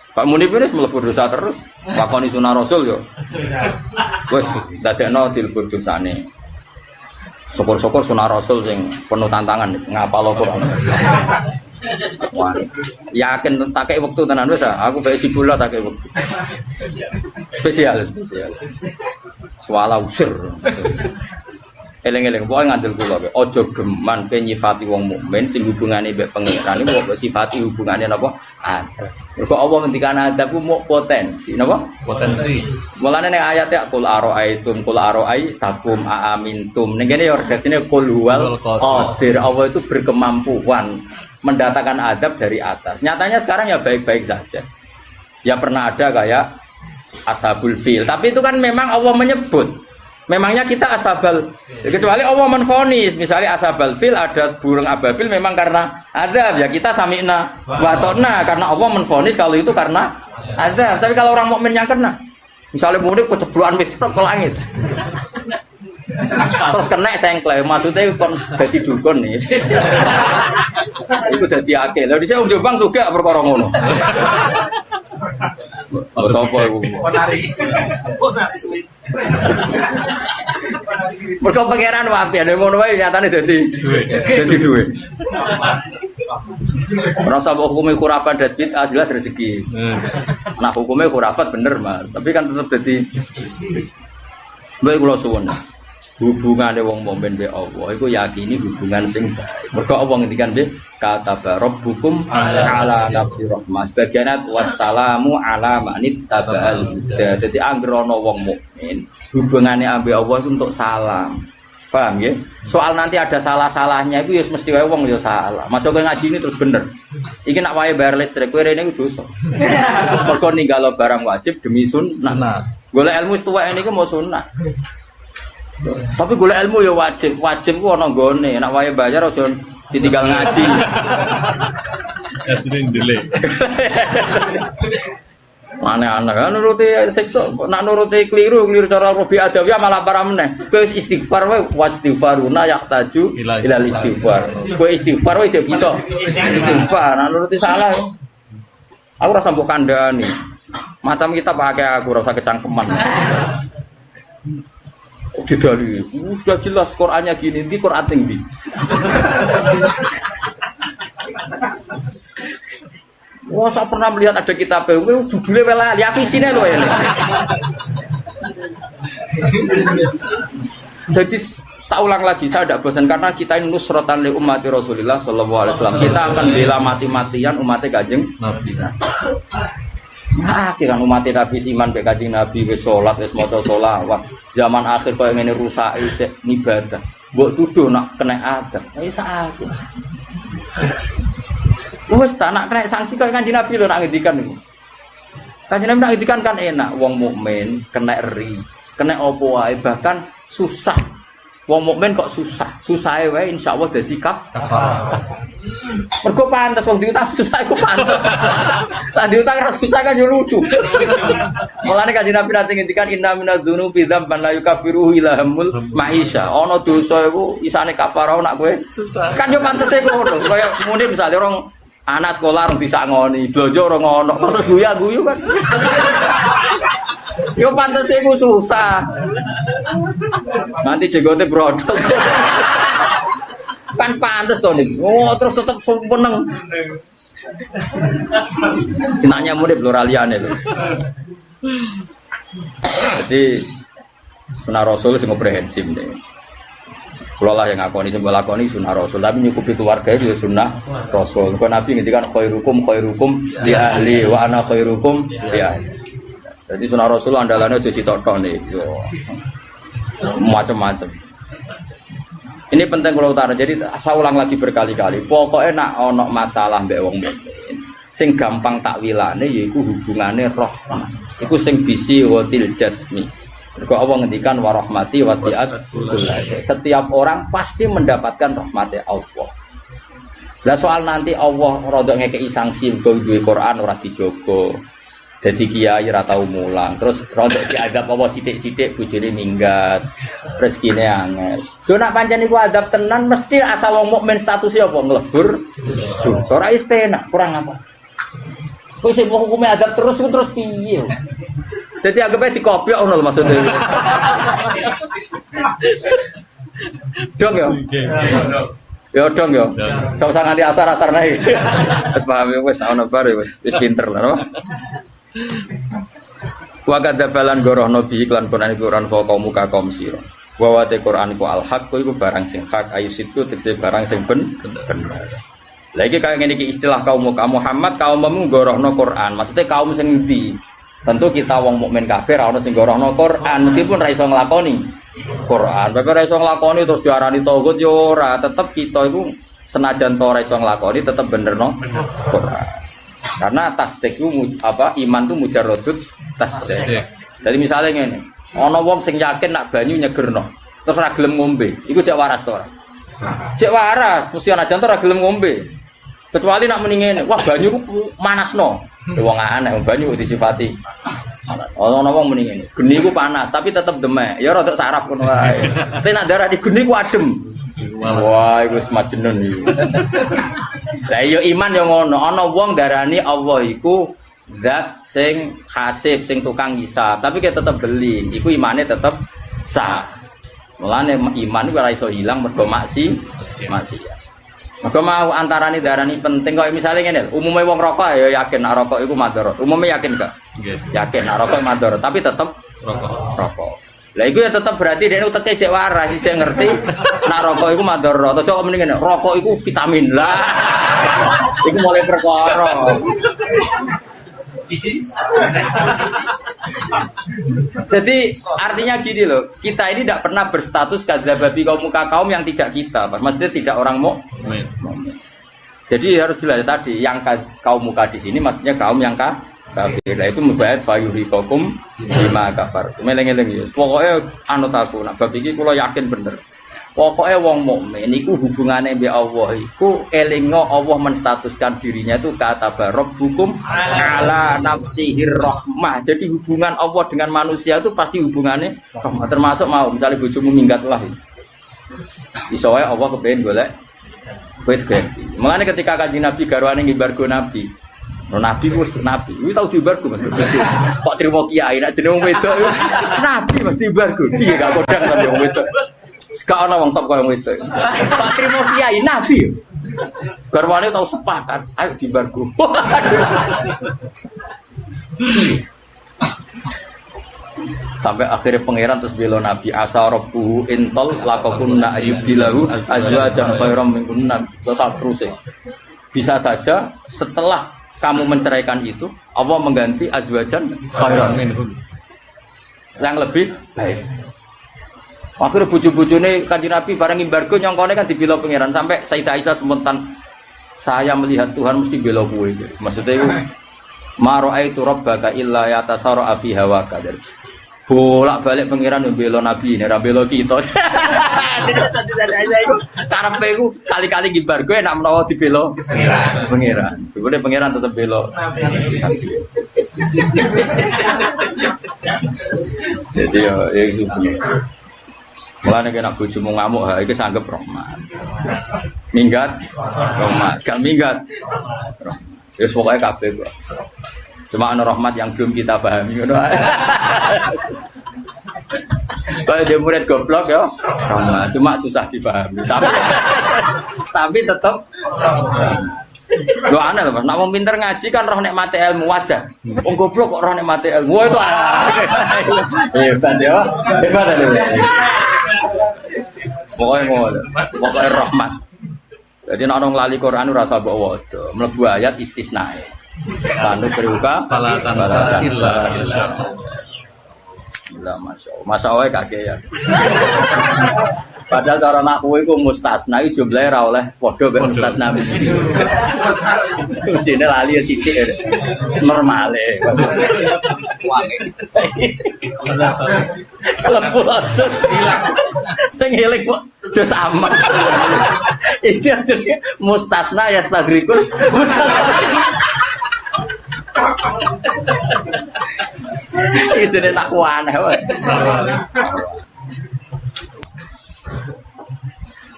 Pak Munib ini melebur dosa terus, lakoni sunah Rasul yo. Wes dadekno dilebur dosane. Syukur-syukur sunah Rasul sing penuh tantangan ngapal Quran. Wah, yakin tak kei wektu tenan wis aku bae sibula tak kei wektu. Spesial. Swala usir. Eleng-eleng pokoke ngandel kula kowe aja geman pe nyifati wong mukmin sing hubungane mbek pangeran iku kok sifati hubungane napa ada. Mergo Allah ngendikan ada ku mau potensi napa? Potensi. Mulane nek ayat ya qul araaitum qul araai takum aamintum. Ning kene ya redaksine qul huwal qadir. Allah itu berkemampuan mendatangkan adab dari atas. Nyatanya sekarang ya baik-baik saja. Ya pernah ada kayak ashabul fil, tapi itu kan memang Allah menyebut. Memangnya kita asabal, kecuali Allah menfonis, misalnya asabal fil ada burung ababil memang karena azab ya kita sami'na watona karena Allah menfonis kalau itu karena azab. Tapi kalau orang mukmin yang kena, misalnya murid keceblokan meteor ke langit, terus kena sengklek, maksudnya kon jadi dukun nih, itu jadi akil. Lalu saya Jombang juga perkara ngono. Oh, sopo iku? Ponari. Mergo pangeran wae nek ngono wae nyatane dadi duwe. Ora usah hukume khurafat dadit jelas rezeki. Nah hukume khurafat bener, Mas. Tapi kan tetep dadi bae kula suwun. Hubungane wong mukmin be Allah iku yakini hubungan sing baik. Mergo Allah ngendikan be kata rabbukum ala nafsi rahmah. Sebagian wassalamu ala manit tabal huda. Dadi anggere ana wong mukmin hubungane ambek Allah itu untuk salam. Paham ya? Soal nanti ada salah-salahnya itu ya mesti wae wong ya salah. Masuk ke ngaji ini terus bener. Iki nak wae bayar listrik kowe rene iku dosa. Mergo ninggalo barang wajib demi sunnah. Golek ilmu tuwek niku mau sunnah. Tapi golek ilmu ya wajib ku ana nggone, nek wae bayar aja ditinggal ngaji. Ngajine ndelek. Aneh-aneh kan nuruti siksa, nak nuruti keliru cara Rabi Adawiyah malah parah meneh. Kowe istighfar wae wastighfaruna yahtaju ila istighfar. Kowe istighfar wae jek bisa. Istighfar, nak nuruti salah. Aku rasa mbok kandhani. Macam kita pakai aku rasa kecangkeman. Didali, sudah jelas Qurannya gini, di Quran tinggi. Wah, saya pernah melihat ada kitab judulnya welali, aku isinya loh ini. Jadi tak ulang lagi, saya tidak bosan karena kita ini nusratan li ummati Rasulullah sallallahu alaihi wasallam. Kita akan bela mati-matian umatnya Kanjeng Nabi. Nah, kan umat Nabi iman be Kanjeng Nabi wis salat wis maca selawat. Zaman akhir koyo ngene rusak isih ibadah. Mbok tuduh nak kena adab. Wis sakake. Wis tak nak kena sanksi koyo Kanjeng Nabi lho nak ngendikan niku. Kanjeng Nabi nak ngendikan kan enak wong mukmin kena eri, kena apa wae bahkan susah Wong mukmin kok susah. Susahe wae insyaallah dadi kafarah. Mergo pantes wong diutang susah iku pantes. Lah diutang ra susah kan yo lucu. Mulane kanjeng Nabi nate ngendikan inna minadz-dzunubi dzamban la yukaffiruhu illa hamul ma'isha. Ana dosa iku isane kafarah nak kowe susah. Kan yo pantese ngono. Kaya muni misale orang anak sekolah orang bisa ngoni, blonjo orang ngono, terus guyu kan. Yo pantes iku susah. Nanti jenggote brodol. Kan pantes to nih. Oh, terus tetep seneng. Nanya murid pluraliane lho. Jadi sunah Rasul sing komprehensif nih. Kalau lah yang ngakoni sing lakoni sunah Rasul, tapi nyukupi keluarga itu sunah Rasul. Kalau Nabi ngendikan khairukum li ahli wa ana khairukum li ahli. Jadi sunah Rasul andalannya aja sitok-tok nih. Macam-macam. Ini penting kalau utara. Jadi saya ulang lagi berkali-kali. Pokoknya nak ono masalah mbek wong mukmin. Sing gampang takwilane yaiku hubungane rahmah. Iku sing bisi watil jasmi. Mergo Allah ngendikan warahmati wasiat. Setiap orang pasti mendapatkan rahmatnya Allah. Lah soal nanti Allah rodok ngekeki sanksi mergo duwe Quran ora dijogo. Dadi kiai ora tau mulang, terus rodok diadab apa sithik-sithik bojone minggat. Rezekine angel. Yo nak pancen iku adab tenan mesti asal wong mukmin statusnya apa nglebur. Dosa ora is penak, kurang apa. Kok sing hukume adab terus piye? Jadi anggapnya dikopiok ngono maksudnya. Dong ya. Ya dong ya. Enggak usah nganti asar-asar naik. Wis paham wis ana bare wis pinter lah, apa? Wa kadzabalan gorohno bi iklan Quran kaum kaum sira. Wa te Quran iku al-haq iku barang sing hak ayu situ tegese barang sing bener. Lah iki kaya ngene iki istilah kaum Muhammad kaummu gorohno Quran. Maksudnya kaum sing endi? Tentu kita wong mukmin kabeh ora ono sing gorohno Quran meskipun ra iso nglakoni Quran. Bapak ra iso nglakoni terus diarani tauhid yo ora, tetep kita iku senajan to ora iso nglakoni tetep benerno Quran. Karena tasdik itu apa iman itu mujarradut tasdik. Jadi misalnya ngene, ana wong sing yakin nak banyu nyegerno, terus ora gelem ngombe, iku cek waras to ora? Cek waras, mesti ana jan ora gelem ngombe. Kecuali nak muni ngene, wah banyu ku manasno. Wong aneh banyu disifati. Ana wong muni ngene, geni ku panas tapi tetep demek. Ya rada saraf ngono wae. Tapi nak darah di geni ku adem. Wah, iku wis majnun iki. Lah iya iman yo ngono, ana wong darani Allah iku zat sing hasib, sing tukang hisab, tapi kita tetep beli, iku imane tetep sah. Mulane iman iku ora iso ilang mergo maksiat. Maka mau antarane darani penting kok misalnya ngene, umume wong rokok ya yakin nek rokok iku madharat. Umume yakin gak? Yakin nek rokok madharat, tapi tetep rokok. Lah iku ya tetep berarti dekne uteke cek waras, cek ngerti nek rokok iku madharat. Aja kok mending ngene, rokok iku vitamin lah. Iku mulai perkara. Jadi artinya gini loh, kita ini tidak pernah berstatus kadzababi kaum yang tidak kita, maksudnya tidak orang mukmin. Jadi harus jelas tadi yang kaum muka di sini maksudnya kaum yang kafir. Nah itu mubayat fayuriqakum bima kafar. Meleng-eleng ya. Pokoknya anut aku nak bab iki kula yakin bener. Pokoknya wong mukmin iku hubungane mbek Allah iku elingo Allah menstatuskan dirinya itu kata rabbukum ala nafsihir rahmah. Jadi hubungan Allah dengan manusia itu pasti hubungannya rahmah. Termasuk mau misalnya bojomu minggat lah. Iso wae Allah kepengin golek kowe ganti. Mulane ketika kanjeng Nabi garwane ngimbargo Nabi. Nabi wis nabi. Kuwi tau diimbargo Mas. Kok trimo kiai nek jeneng wedok Nabi mesti diimbargo. Piye gak kodang kan wong wedok. Sekarang orang top kau yang itu. Pak Trimo Kiai Nabi. Garwane tahu sepakat. Ayo dibargo. Sampai akhirnya pangeran terus bela Nabi asarabu intol lakokunna ayyubilahu azwajan khairam minkunna. Terus bisa saja setelah kamu menceraikan itu Allah mengganti azwajan khairam minhun yang lebih baik. Akhirnya bucu-bucune kanjeng Nabi bareng embargo nyongkone kan dibela pangeran sampai Sayyidah Aisyah spontan saya melihat Tuhan mesti bela kowe. Maksudnya itu ma ra'aitu rabbaka illa yatasarra fi hawaka. bolak-balik pangeran yo bela nabi, nek ra bela kita. Karepe iku kali-kali gibar gue nek menawa dibela pangeran. Sebune pangeran tetep bela. Jadi ya subuh. Mulane nek bojomu ngamuk ha iki sanggep rahmat. Minggat rahmat, gak minggat. Wis pokoke kabeh kok. Cuma ana rahmat yang belum kita pahami ngono. Kalau dia murid goblok ya, rahmat. Cuma susah dipahami. Tapi tetap lo aneh loh, nak mau pinter ngaji kan roh nikmati ilmu wajah. Wong goblok kok roh nikmati ilmu itu hebat ya, hebat ada. Pokoknya rahmat. Jadi nak orang lali Quran rasa bawa itu, melebu ayat istisna. Sanu beruka, falatan illa insyaallah. Masya Allah kakek ya. Padahal cara nahwu itu mustasna itu jumlahnya ra oleh padha mek mustasna. Mestine lali ya sithik normale. Kalau pulang hilang. Sing eling kok do sama. Itu artinya mustasna ya stagrikul mustasna. Itu dia nahwu aneh wae.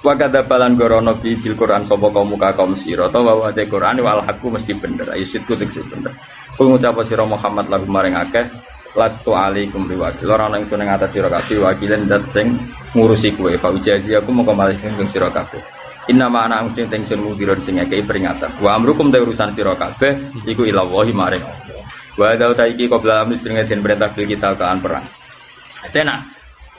Wa kadzabalan gorono bi bil Quran sapa kaum muka kaum sira ta wa te Quran wal haqqu mesti bener ayo situ tekse bener kul ngucap sira Muhammad lagu maring akeh lastu alaikum biwakil ora ana ingsun ing atas sira kabeh wakilen dat sing ngurusi kowe fa ujazi aku mongko malis ing sira kabeh inna ma ana mesti ingsun mudiron sing akeh peringatan wa amrukum ta urusan sira kabeh iku ilawahi maring wa dauta iki qabla amri sing den perintah kita kean perang tenan.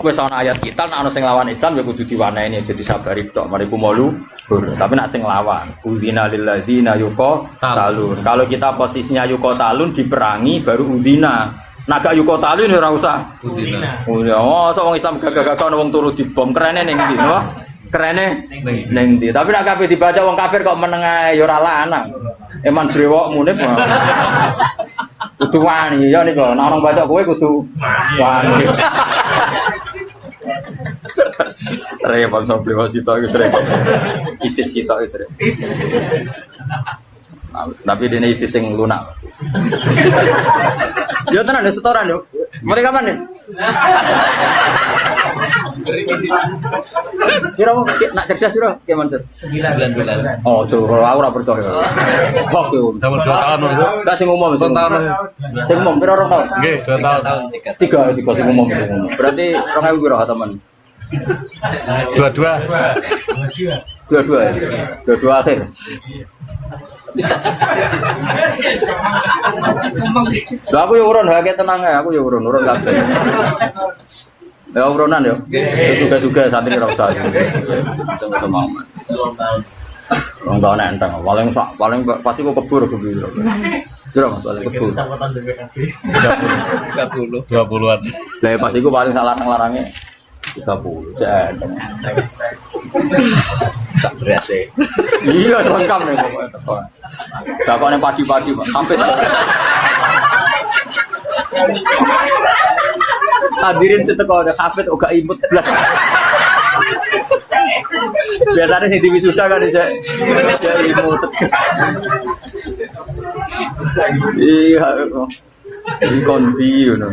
Wes ana ayat kita nek ana sing lawan Islam ya kudu diwaneni aja disabari tok mariku malu. Tapi nek sing lawan udina lil ladzina yuqatalun. Kalau kita posisinya yuqatalun diperangi baru udina. Naga yuqatalun ora usah udina. Oh, sok wong Islam gagah-gagah ana wong turu dibom kerene ning ndi, no? Kerene ning ndi. Tapi nek kabeh dibaca wong kafir kok meneng ae ya ora lanang. Eman brewokmu nek. Kudu wani ya niku. Nek orang baca kowe kudu wani. Repot sampai masih tahu repot. ISIS kita repot. ISIS. Tapi dia ISIS yang lunak. Yo tenan ada setoran yo. Mulai kapan nih? Kira mau nak cerdas kira kayak mana? 9 bulan. Oh, tuh kalau aku ora percaya. Waktu Sama 2 tahun itu. enggak sing umum sing tahun. Sing umum pira orang tahun? Nggih, 2 tahun. 3 sing umum. Berarti 2000 pira teman? 22 akhir. Lah aku yo urun hake tenang ae, aku yo urun kabeh. Ya urunan yo. Juga santri ora usah. Sama-sama. Wong tahun enteng, paling pasti kok kebur gitu. Kira Mas paling kebur. Kecamatan BPKB. 20-an. Lah pas iku paling sak larang-larange 30. Enteng. Tak berasa. Iya, lengkap nih pokoknya. Dakokne padi-padi, Pak. Sampai hadirin seteko ada hafid uga imut blas. Biasanya sing diwisuda kan aja imut. Iya. Iki kondi ngono.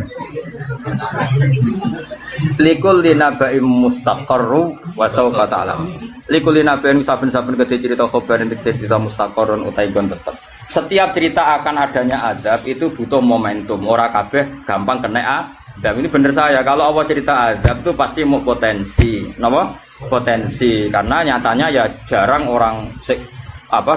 Likul linabaim mustaqarru wa sawfa ta'lam. Likul linabaim saben-saben gede cerita khabar entuk cerita mustaqarrun utai gon tetep. Setiap cerita akan adanya azab itu butuh momentum. Ora kabeh gampang kena azab. Ini bener saya. Kalau Allah cerita azab itu pasti mau potensi. Napa? Potensi. Karena nyatanya ya jarang orang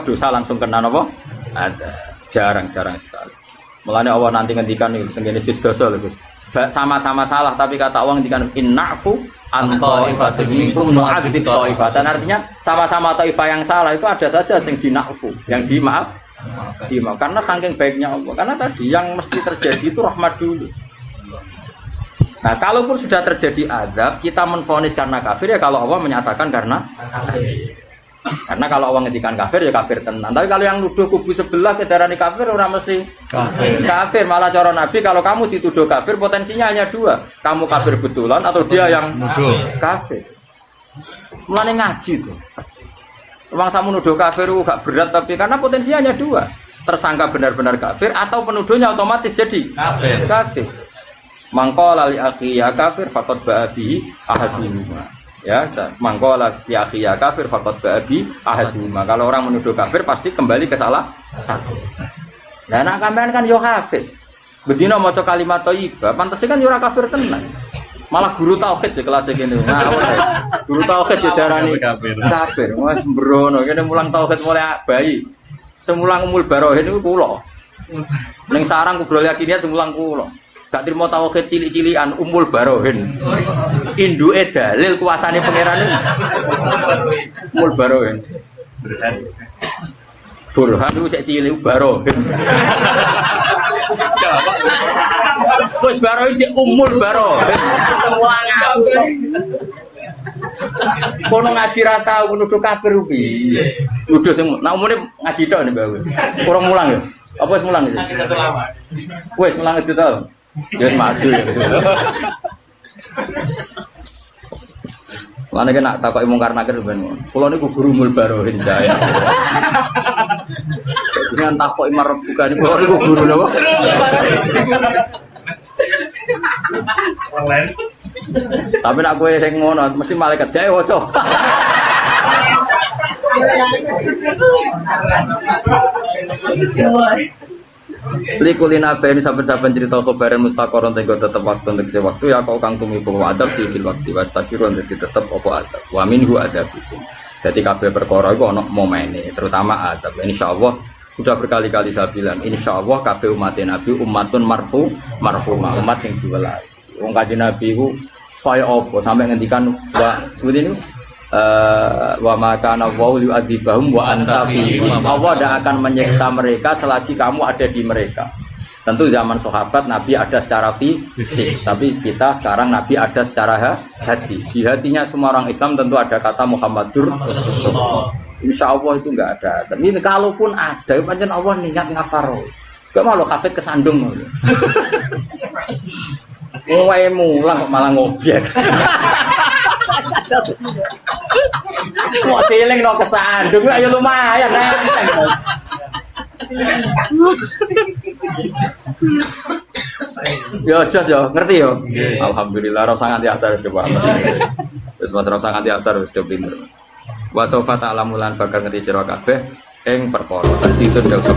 dosa langsung kena napa? Azab. Jarang sekali. Mulane Allah nanti ngendikan iki tengene juz dosa lho Gus. Sama-sama salah tapi kata Allah ngendikan innafu antaifatun minkum nu'adzib taifatan. Artinya sama-sama taifah yang salah itu ada saja yang dinafu, yang dimaaf. Karena saking baiknya Allah. Karena tadi yang mesti terjadi itu rahmat dulu. Nah, kalaupun sudah terjadi azab, kita menvonis karena kafir ya kalau Allah menyatakan karena kafir. Karena kalau orang ngendikan kafir ya kafir tenan. Tapi kalau yang nuduh kubu sebelah kedarani kafir orang mesti kafir. Malah cara Nabi kalau kamu dituduh kafir potensinya hanya dua. Kamu kafir betulan atau dia yang nuduh kafir. Mulane ngaji tuh. Wong samu nuduh kafir gak berat tapi karena potensinya hanya dua. Tersangka benar-benar kafir atau penuduhnya otomatis jadi kafir. Mangqala li akhi ya kafir faqad ba'abi ahaduma. Ya, mangqala li akhi ya kafir faqad ba'abi ahaduma. Kalau orang menuduh kafir pasti kembali ke salah satu. Nah, nak sampean kan yo kafir. Bedina maca kalimat thayyibah, pantese kan yo ora kafir tenan. Malah guru tauhid di kelas kene. Nah, guru tauhid di darani kafir. Wes sembrono kene mulang tauhid mulai bayi. Semulang umul barohin niku kula. Ning sarang kubrol yakinnya semulang kula. Gak terima tauhid cilik-cilikan umul barohin. Induke dalil kuasane pangeran umul barohin. Burhan itu cek cilik barohin. Wis barohin cek umul barohin. Kono ngaji ra tau nuduh kafir piye. Nuduh sing nak umune ngaji tok nek bae. Kurang mulang ya. Apa wis mulang iki? Wis mulang itu tau. Ya maju ya. Lan nek nak takoki mungkar nakir ben. Kula niku guru mul barohin saya. Dengan takoki marep bukan kula niku guru napa? Tapi nak kowe sing ngono mesti malaikat jae waca. Likulina ini saben-saben cerita khabaran mustaqarron tenggo tetep waktu untuk waktu ya kau kang tumibu adab di fil waktu wastaqiron dadi tetep apa adab wa minhu adabikum. Jadi kabeh perkara iku ana momene terutama adab. Insyaallah sudah berkali-kali saya bilang insyaallah kabeh umat Nabi umatun marhumah umat sing diwelas. Wong kanjeng Nabi iku kaya apa sampai ngendikan wa seperti ini wa makana wa yu'adzibahum wa anta fihim. Allah tidak akan menyiksa mereka selagi kamu ada di mereka. Tentu zaman sahabat Nabi ada secara fisik, tapi kita sekarang Nabi ada secara hati. Di hatinya semua orang Islam tentu ada kata Muhammadur Rasulullah. Insya Allah itu enggak ada. Tapi kalaupun ada, pancen Allah niat ngafaro. Gak mau lo kafir kesandung. Wae mulang kok malah ngobyek. Wah, feeling no kesandung, ayo lumayan nenteng. Yo jos yo, ngerti yo. Alhamdulillah, rasa nganti asar coba. Terus mas rasa nganti asar sudah pinter. Wa sofa ta'lamulan bakal ngerti sira kabeh ing perkara. Dadi itu ndak usah